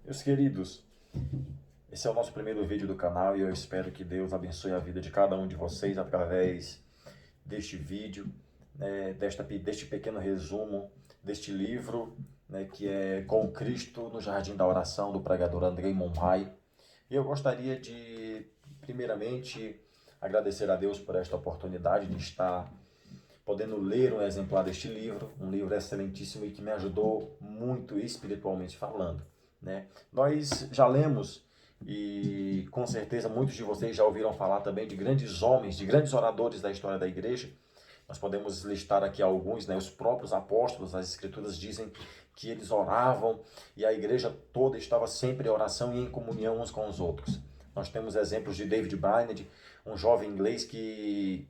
Meus queridos, esse é o nosso primeiro vídeo do canal e eu espero que Deus abençoe a vida de cada um de vocês através deste vídeo, né, deste pequeno resumo deste livro, né, que é Com Cristo no Jardim da Oração, do pregador Andrei Monhai. E eu gostaria de, primeiramente, agradecer a Deus por esta oportunidade de estar podendo ler um exemplar deste livro, um livro excelentíssimo e que me ajudou muito espiritualmente falando, né? Nós já lemos e com certeza muitos de vocês já ouviram falar também de grandes homens, de grandes oradores da história da igreja. Nós podemos listar aqui alguns, né? Os próprios apóstolos, as escrituras dizem que eles oravam e a igreja toda estava sempre em oração e em comunhão uns com os outros. Nós temos exemplos de David Brainerd, um jovem inglês que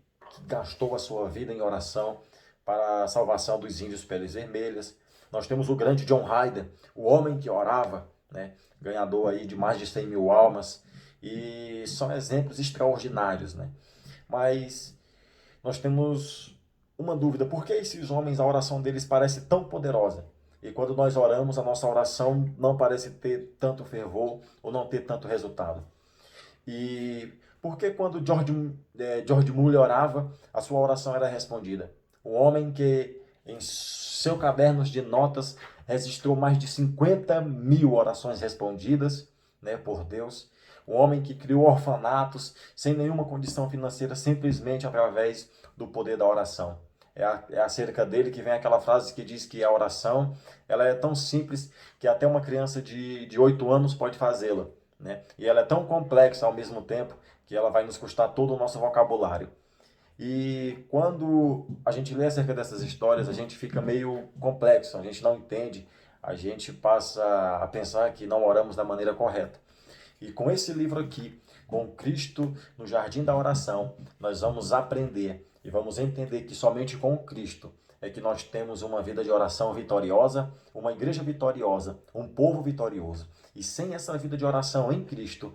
gastou a sua vida em oração para a salvação dos índios peles vermelhas. Nós temos o grande John Ryder, o homem que orava, né? Ganhador aí de mais de 100 mil almas, e são exemplos extraordinários, né? Mas nós temos uma dúvida: por que esses homens, a oração deles parece tão poderosa? E quando nós oramos, a nossa oração não parece ter tanto fervor ou não ter tanto resultado. E por que quando George Muller orava, a sua oração era respondida? Um homem que em seu caderno de notas registrou mais de 50 mil orações respondidas, né, por Deus. Um homem que criou orfanatos sem nenhuma condição financeira, simplesmente através do poder da oração. É acerca dele que vem aquela frase que diz que a oração ela é tão simples que até uma criança de 8 anos pode fazê-la, né? E ela é tão complexa ao mesmo tempo que ela vai nos custar todo o nosso vocabulário. E quando a gente lê acerca dessas histórias, a gente fica meio complexo, a gente não entende, a gente passa a pensar que não oramos da maneira correta. E com esse livro aqui, com Cristo no Jardim da Oração, nós vamos aprender e vamos entender que somente com Cristo é que nós temos uma vida de oração vitoriosa, uma igreja vitoriosa, um povo vitorioso. E sem essa vida de oração em Cristo,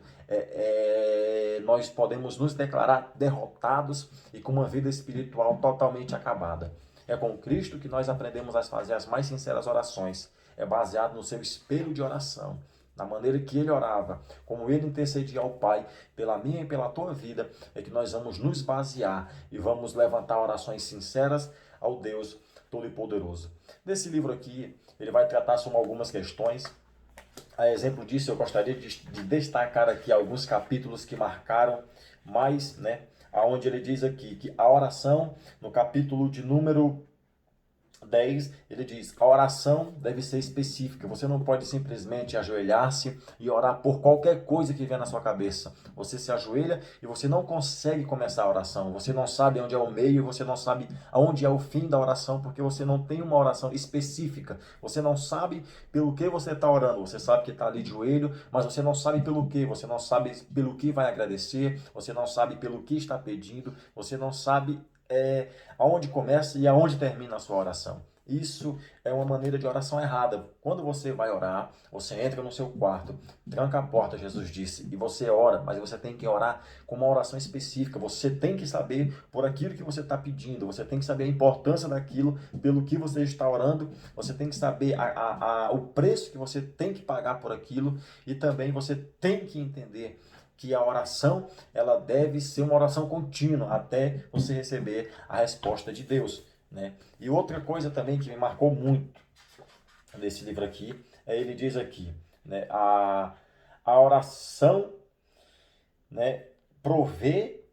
nós podemos nos declarar derrotados e com uma vida espiritual totalmente acabada. É com Cristo que nós aprendemos a fazer as mais sinceras orações. É baseado no seu espelho de oração, na maneira que ele orava, como ele intercedia ao Pai pela minha e pela tua vida, é que nós vamos nos basear e vamos levantar orações sinceras ao Deus Todo-Poderoso. Nesse livro aqui, ele vai tratar sobre algumas questões. A exemplo disso, eu gostaria de destacar aqui alguns capítulos que marcaram mais, né? Onde ele diz aqui que a oração, no capítulo de número 10, ele diz: a oração deve ser específica. Você não pode simplesmente ajoelhar-se e orar por qualquer coisa que vier na sua cabeça. Você se ajoelha e você não consegue começar a oração. Você não sabe onde é o meio, você não sabe aonde é o fim da oração, porque você não tem uma oração específica. Você não sabe pelo que você está orando. Você sabe que está ali de joelho, mas você não sabe pelo que. Você não sabe pelo que vai agradecer. Você não sabe pelo que está pedindo. Você não sabe aonde começa e aonde termina a sua oração. Isso é uma maneira de oração errada. Quando você vai orar, você entra no seu quarto, tranca a porta, Jesus disse, e você ora, mas você tem que orar com uma oração específica. Você tem que saber por aquilo que você está pedindo, você tem que saber a importância daquilo pelo que você está orando, você tem que saber o preço que você tem que pagar por aquilo e também você tem que entender que a oração ela deve ser uma oração contínua até você receber a resposta de Deus, né? E outra coisa também que me marcou muito nesse livro aqui, ele diz aqui, né, a oração, né, provê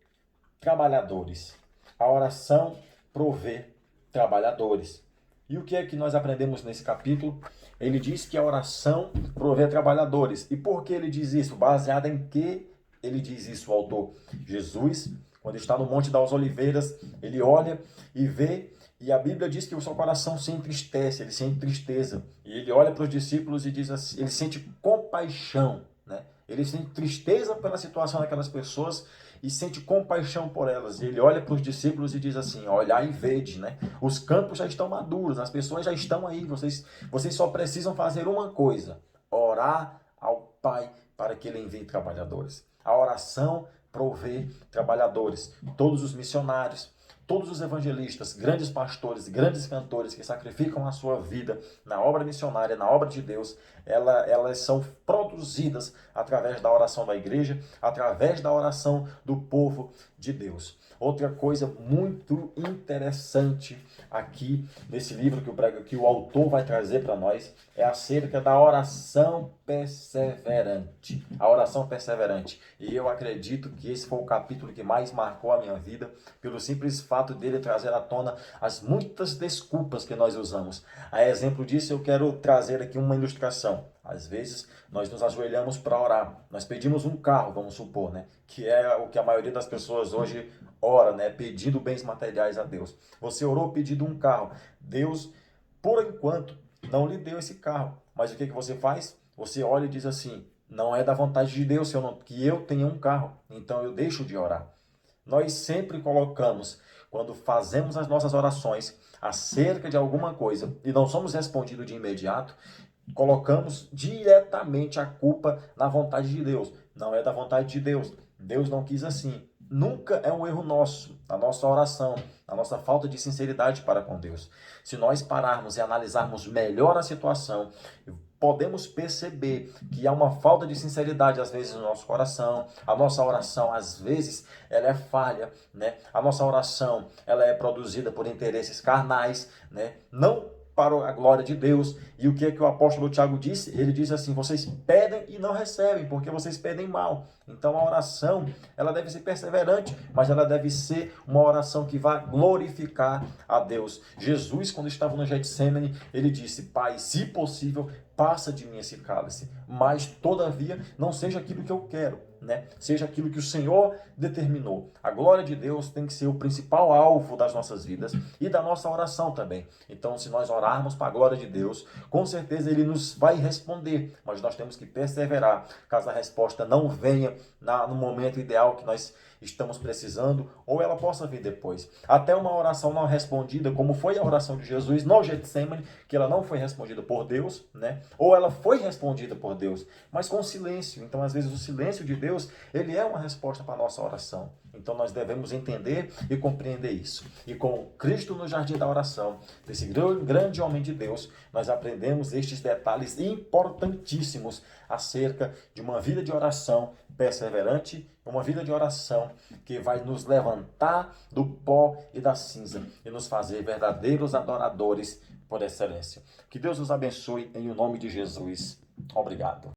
trabalhadores. A oração provê trabalhadores. E o que é que nós aprendemos nesse capítulo? Ele diz que a oração provê trabalhadores. E por que ele diz isso? Baseado em que ele diz isso, o autor? Jesus, quando está no Monte das Oliveiras, ele olha e vê, e a Bíblia diz que o seu coração se entristece, ele sente tristeza. E ele olha para os discípulos e diz assim, ele sente compaixão, né? Ele sente tristeza pela situação daquelas pessoas e sente compaixão por elas. E ele olha para os discípulos e diz assim, olhai e vede, né? Os campos já estão maduros, as pessoas já estão aí, vocês só precisam fazer uma coisa, orar ao Pai para que ele envie trabalhadores. A oração provê trabalhadores. Todos os missionários, todos os evangelistas, grandes pastores, grandes cantores que sacrificam a sua vida na obra missionária, na obra de Deus, elas são produzidas através da oração da igreja, através da oração do povo de Deus. Outra coisa muito interessante aqui nesse livro que o autor vai trazer para nós é acerca da oração perseverante. A oração perseverante. E eu acredito que esse foi o capítulo que mais marcou a minha vida, pelo simples fato dele trazer à tona as muitas desculpas que nós usamos. A exemplo disso, eu quero trazer aqui uma ilustração. Às vezes, nós nos ajoelhamos para orar. Nós pedimos um carro, vamos supor, né? Que é o que a maioria das pessoas hoje ora, né? Pedindo bens materiais a Deus. Você orou pedindo um carro. Deus, por enquanto, não lhe deu esse carro. Mas o que você faz? Você olha e diz assim, não é da vontade de Deus que eu tenha um carro. Então eu deixo de orar. Nós sempre colocamos, quando fazemos as nossas orações acerca de alguma coisa e não somos respondidos de imediato, colocamos diretamente a culpa na vontade de Deus. Não é da vontade de Deus. Deus não quis assim. Nunca é um erro nosso, a nossa oração, a nossa falta de sinceridade para com Deus. Se nós pararmos e analisarmos melhor a situação, podemos perceber que há uma falta de sinceridade às vezes no nosso coração. A nossa oração às vezes ela é falha, né? A nossa oração ela é produzida por interesses carnais, né? Não para a glória de Deus. E o que é que o apóstolo Tiago disse? Ele diz assim, vocês pedem e não recebem, porque vocês pedem mal. Então a oração, ela deve ser perseverante, mas ela deve ser uma oração que vai glorificar a Deus. Jesus, quando estava no Getsemane, ele disse, Pai, se possível, passa de mim esse cálice, mas todavia não seja aquilo que eu quero, né? Seja aquilo que o Senhor determinou. A glória de Deus tem que ser o principal alvo das nossas vidas e da nossa oração também. Então, se nós orarmos para a glória de Deus, com certeza Ele nos vai responder, mas nós temos que perseverar. Caso a resposta não venha no momento ideal que nós estamos precisando, ou ela possa vir depois. Até uma oração não respondida, como foi a oração de Jesus no Getsemane, que ela não foi respondida por Deus, né? Ou ela foi respondida por Deus, mas com silêncio. Então, às vezes, o silêncio de Deus, ele é uma resposta para a nossa oração. Então, nós devemos entender e compreender isso. E com Cristo no jardim da oração, desse grande homem de Deus, nós aprendemos estes detalhes importantíssimos acerca de uma vida de oração perseverante, uma vida de oração que vai nos levantar do pó e da cinza e nos fazer verdadeiros adoradores por excelência. Que Deus nos abençoe em o nome de Jesus. Obrigado.